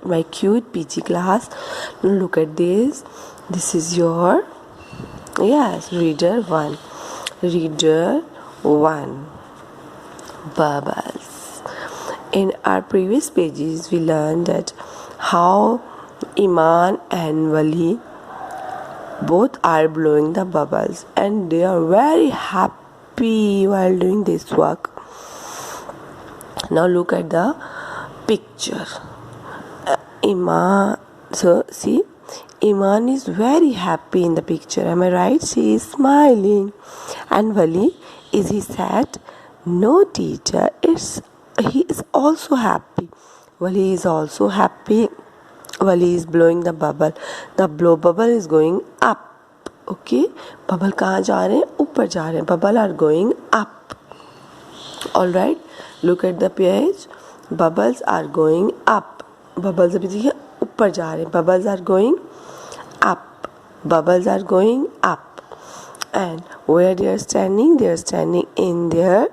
my cute PG class. Look at this. This is your, yes, reader 1. Reader 1. Bubbles. In our previous pages, we learned that how Iman and Wali both are blowing the bubbles and they are very happy while doing this work. Now look at the picture. Iman, so see, Iman is very happy in the picture. Am I right? She is smiling. And Wali, is he sad? No, teacher. He is also happy. Wali is also happy. Wali is blowing the bubble. The blow bubble is going up. Okay? Bubble कहाँ जा रहे हैं? ऊपर जा रहे हैं. Bubble are going up. Alright? Look at the page. Bubbles are going up. Bubbles अभी देखिए ऊपर जा रहे हैं. Bubbles are going up. Bubbles are going up. And where they are standing? They are standing in their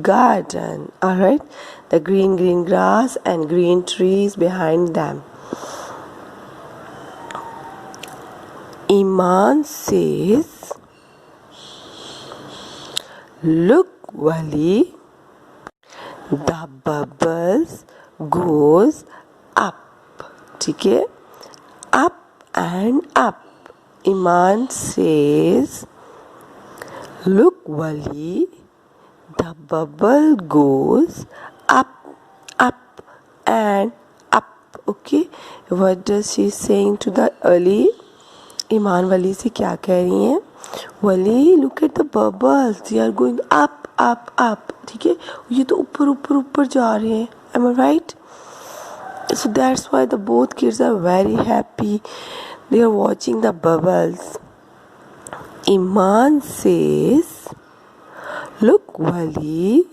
garden. Alright? The green grass and green trees behind them. Iman says, look, Wali, the bubbles goes up. ठीक है? Up and up. Iman says, look, Wali, the bubble goes up, up and up. Okay? What does she saying to the Wali? Iman Wali से क्या कह रही हैं? Wali, look at the bubbles. They are going up, up, up. ठीक है? ये तो ऊपर ऊपर ऊपर जा रहे हैं. Am I right? So that's why the both kids are very happy. They are watching the bubbles. Iman says, look, Wali,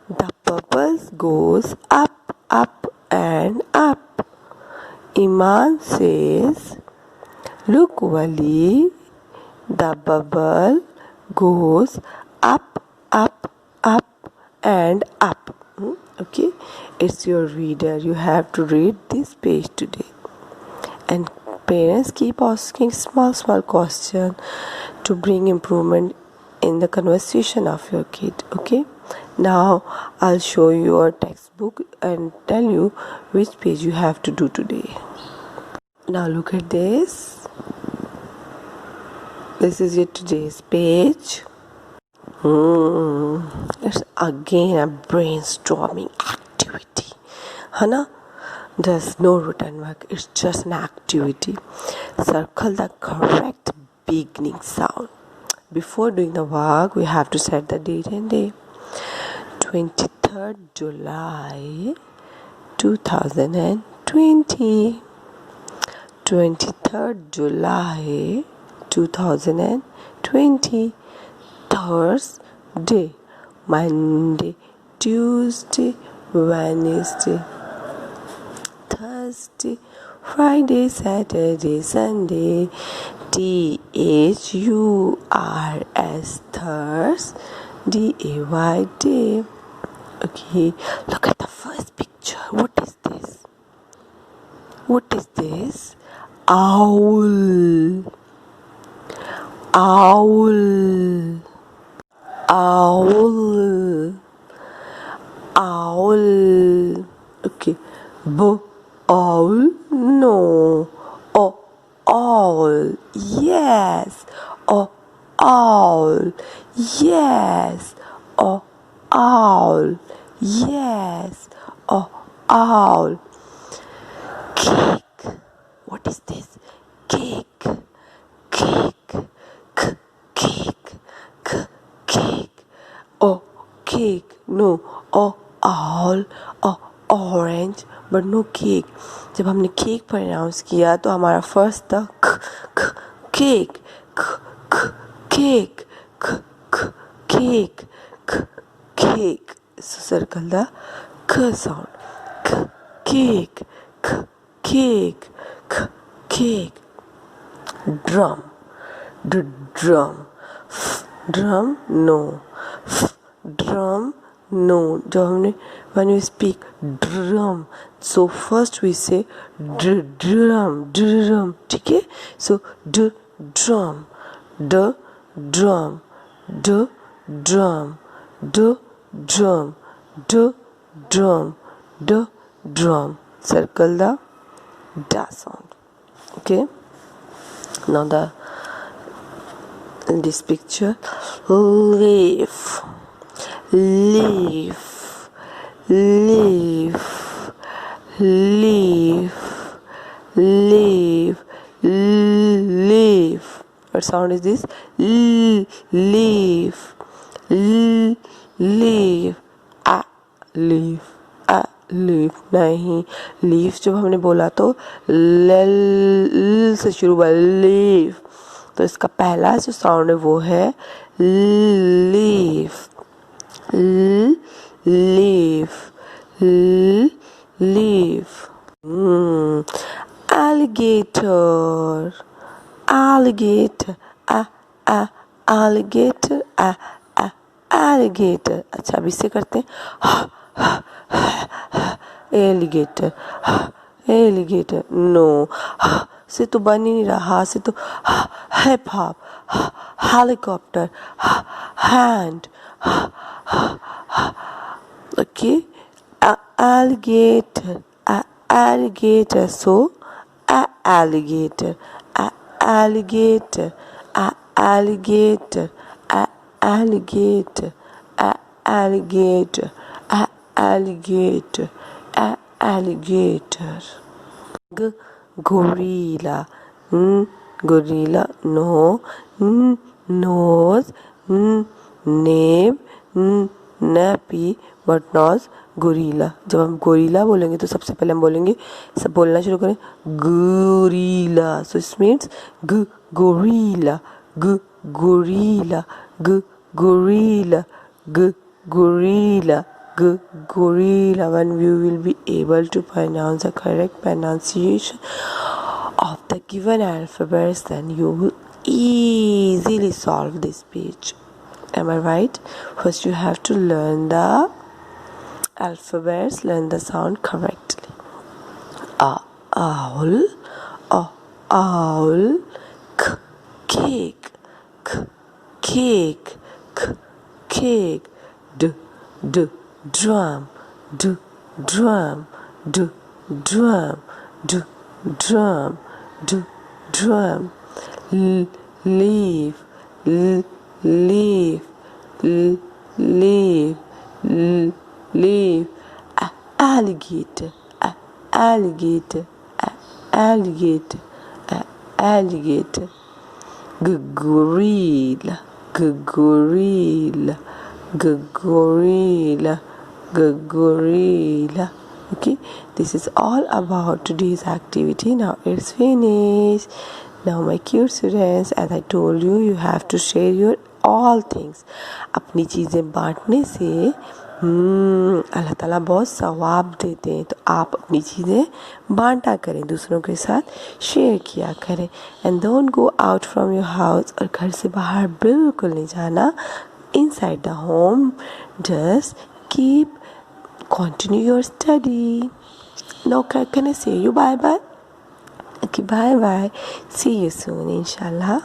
the bubbles goes up, up and up. Iman says, look, Wali, the bubble goes up, up, up and up. Okay, it's your reader. You have to read this page today. And parents keep asking small questions to bring improvement in the conversation of your kid. Okay, now I'll show you your textbook and tell you which page you have to do today. Now look at this. This is your today's page. It's again a brainstorming activity. Hana? There's no written work. It's just an activity. Circle the correct beginning sound. Before doing the work, we have to set the date and day. 23rd July 2020. 23rd July 2020. Thursday, Monday, Tuesday, Wednesday, Thursday, Friday, Saturday, Sunday. THURS, Thurs, DAY, day. Okay, look at the first picture. What is this? What is this? Owl. Owl. Owl. Owl. Okay. Owl? No. Owl. Yes. Owl. Yes. Owl. Yes. Owl. Cake. What is this? Cake. Cake. Cake. Cake. Cake. No. Owl. Orange. But no cake. जब हमने cake pronounce किया तो हमारा first था cake cake cake cake. So circle the k sound. Cake. Cake. Cake. Drum. Drum. Drum. No. Drum. no. जब हमने when we speak drum, so first we say drum, ठीक है? So drum, drum, drum, drum. Circle the da sound. Okay. Now in this picture, leaf, what sound is this? Leaf, leaf नहीं, leaf जब हमने बोला तो ल से शुरू हुआ लीफ, तो इसका पहला जो साउंड है वो है leaf, leaf. Alligator, alligator, alligator, alligator. अच्छा अब इससे करते हैं alligator, alligator. No, से तो बन ही नहीं रहा, से तो hip hop, helicopter, hand. Okay, alligator, alligator. So alligator, alligator, alligator, alligator, alligator, alligator, alligator. Gorilla, gorilla. No, nose, name, nappy, but nose. गोरीला. जब हम गोरीला बोलेंगे तो सबसे पहले हम बोलेंगे, सब बोलना शुरू करें गोरीला. So it means गोरीला, गोरीला, गोरीला, गोरीला, gorilla. When you will be able to pronounce the correct pronunciation of the given alphabets, then you will easily solve this page. Am I right? First you have to learn the alphabets, learn the sound correctly. Owl, owl, cake, cake, cake, drum, drum, drum, drum, drum, leaf, leaf, leaf, leaf, alligator, alligator, alligator, alligator, gorilla, gorilla, gorilla, gorilla. Okay, this is all about today's activity. Now it's finished. Now my cute students, as I told you, you have to share your all things. अपनी चीज़ें बांटने से अल्लाह ताला बहुत सवाब देते हैं, तो आप अपनी चीज़ें बांटा करें, दूसरों के साथ शेयर किया करें. And don't go out from your house, और घर से बाहर बिल्कुल नहीं जाना. Inside the home, just continue your study. Now can I say you bye bye? Okay, bye bye. See you soon, inshallah.